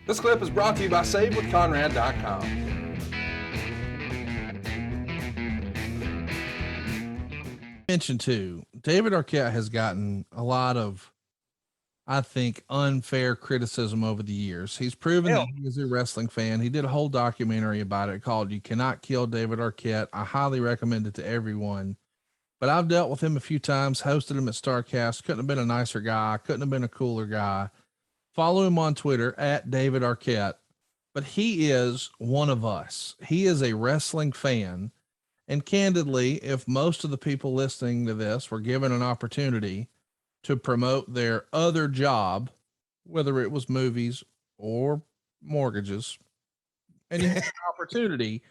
This clip is brought to you by SaveWithConrad.com. Mention too, David Arquette has gotten a lot of, I think, unfair criticism over the years. He's proven that he is a wrestling fan. He did a whole documentary about it called You Cannot Kill David Arquette. I highly recommend it to everyone. But I've dealt with him a few times, hosted him at StarCast. Couldn't have been a nicer guy. Couldn't have been a cooler guy. Follow him on Twitter at David Arquette. But he is one of us. He is a wrestling fan. And candidly, if most of the people listening to this were given an opportunity to promote their other job, whether it was movies or mortgages, and you had an opportunity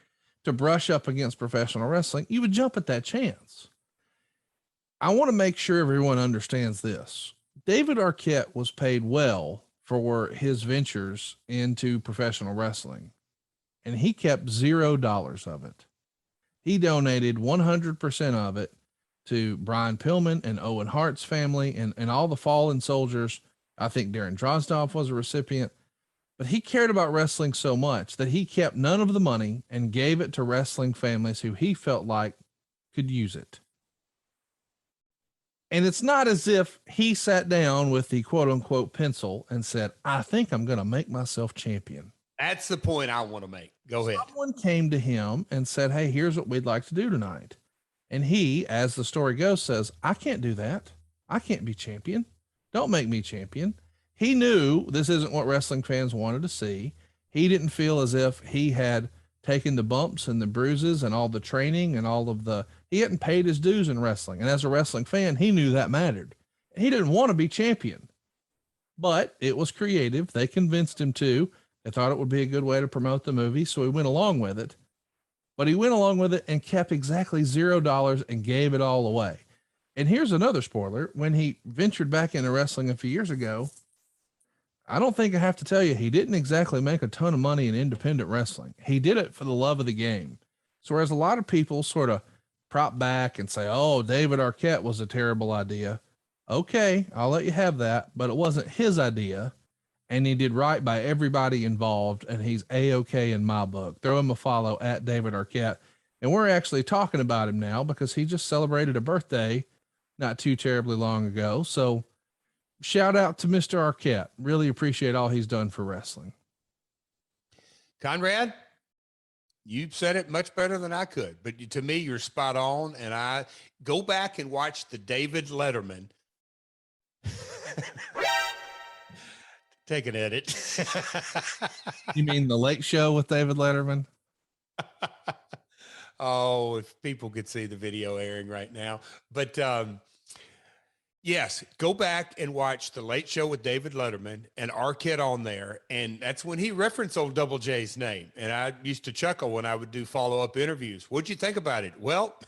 to brush up against professional wrestling, you would jump at that chance. I want to make sure everyone understands this. David Arquette was paid well for his ventures into professional wrestling, and he kept $0 of it. He donated 100% of it to Brian Pillman and Owen Hart's family and all the fallen soldiers. I think Darren Drozdoff was a recipient, but he cared about wrestling so much that he kept none of the money and gave it to wrestling families who he felt like could use it. And it's not as if he sat down with the quote unquote pencil and said, I think I'm going to make myself champion. That's the point I want to make. Go ahead. Someone came to him and said, hey, here's what we'd like to do tonight. And he, as the story goes, says, I can't do that. I can't be champion. Don't make me champion. He knew this isn't what wrestling fans wanted to see. He didn't feel as if he had taken the bumps and the bruises and all the training and he hadn't paid his dues in wrestling. And as a wrestling fan, he knew that mattered. He didn't want to be champion, but it was creative. They convinced him to. They thought it would be a good way to promote the movie, so he went along with it. But he went along with it and kept exactly $0 and gave it all away. And here's another spoiler. When he ventured back into wrestling a few years ago, I don't think I have to tell you, he didn't exactly make a ton of money in independent wrestling. He did it for the love of the game. So whereas a lot of people sort of prop back and say, oh, David Arquette was a terrible idea. Okay, I'll let you have that, but it wasn't his idea. And he did right by everybody involved, and he's A-okay in my book. Throw him a follow at David Arquette. And we're actually talking about him now because he just celebrated a birthday not too terribly long ago. So shout out to Mr. Arquette. Really appreciate all he's done for wrestling. Conrad, you said it much better than I could, but to me, you're spot on. And I go back and watch the David Letterman. Take an edit. You mean the Late Show with David Letterman? Oh, if people could see the video airing right now. But yes, go back and watch the Late Show with David Letterman and Arquette on there. And that's when he referenced old Double J's name. And I used to chuckle when I would do follow-up interviews. What'd you think about it? Well,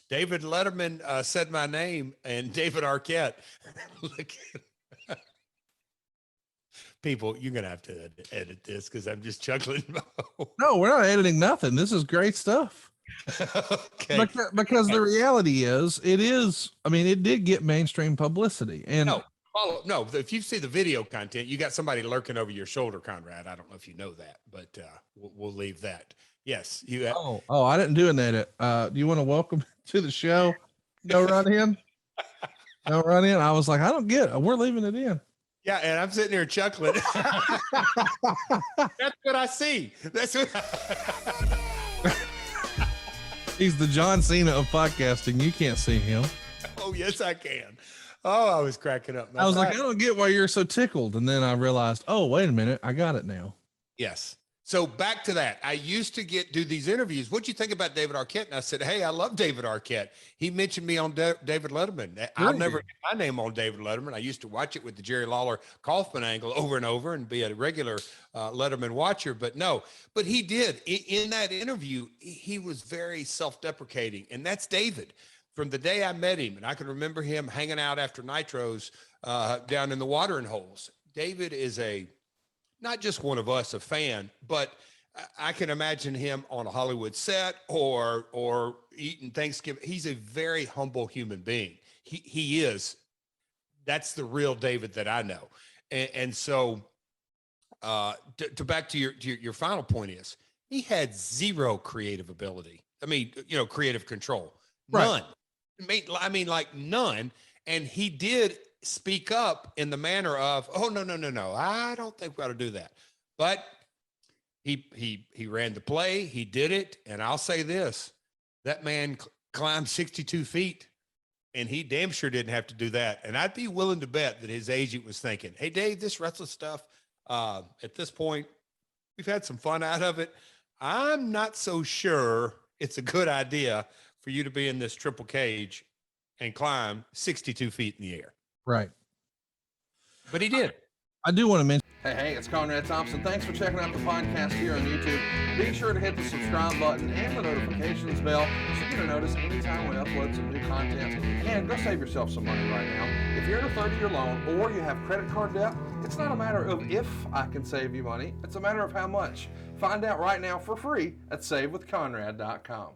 David Letterman said my name, and David Arquette. Look at people, you're going to have to edit this because I'm just chuckling. No, we're not editing nothing. This is great stuff. Okay. Because the reality is, it did get mainstream publicity. And no, if you see the video content, you got somebody lurking over your shoulder, Conrad. I don't know if you know that, but we'll leave that. Yes. You have. Oh, I didn't do an edit. Do you want to welcome to the show? No run in. No run in. I was like, I don't get it. We're leaving it in. Yeah, and I'm sitting here chuckling. That's what I see. That's what He's the John Cena of podcasting. You can't see him. Oh, yes, I can. Oh, I was cracking up. I was like, I don't get why you're so tickled. And then I realized, oh, wait a minute. I got it now. Yes. So back to that. I used to do these interviews. What'd you think about David Arquette? And I said, hey, I love David Arquette. He mentioned me on David Letterman. Really? I'll never get my name on David Letterman. I used to watch it with the Jerry Lawler Kaufmann angle over and over and be a regular Letterman watcher. But no, but he did. In that interview, he was very self-deprecating. And that's David. From the day I met him, and I can remember him hanging out after Nitros down in the watering holes. David is not just one of us, a fan, but I can imagine him on a Hollywood set or eating Thanksgiving. He's a very humble human being. He is. That's the real David that I know. And so to back to your final point is he had zero creative ability. I mean, creative control, none. Right. I mean, like none. And he did speak up in the manner of, oh, no. I don't think we ought to do that. But he ran the play. He did it. And I'll say this, that man climbed 62 feet and he damn sure didn't have to do that. And I'd be willing to bet that his agent was thinking, hey, Dave, this wrestling stuff, at this point, we've had some fun out of it. I'm not so sure it's a good idea for you to be in this triple cage and climb 62 feet in the air. Right. But he did. I do want to mention. Hey, it's Conrad Thompson. Thanks for checking out the podcast here on YouTube. Be sure to hit the subscribe button and the notifications bell so you get a notice anytime we upload some new content. And go save yourself some money right now. If you're in a 30-year loan or you have credit card debt, it's not a matter of if I can save you money. It's a matter of how much. Find out right now for free at SaveWithConrad.com.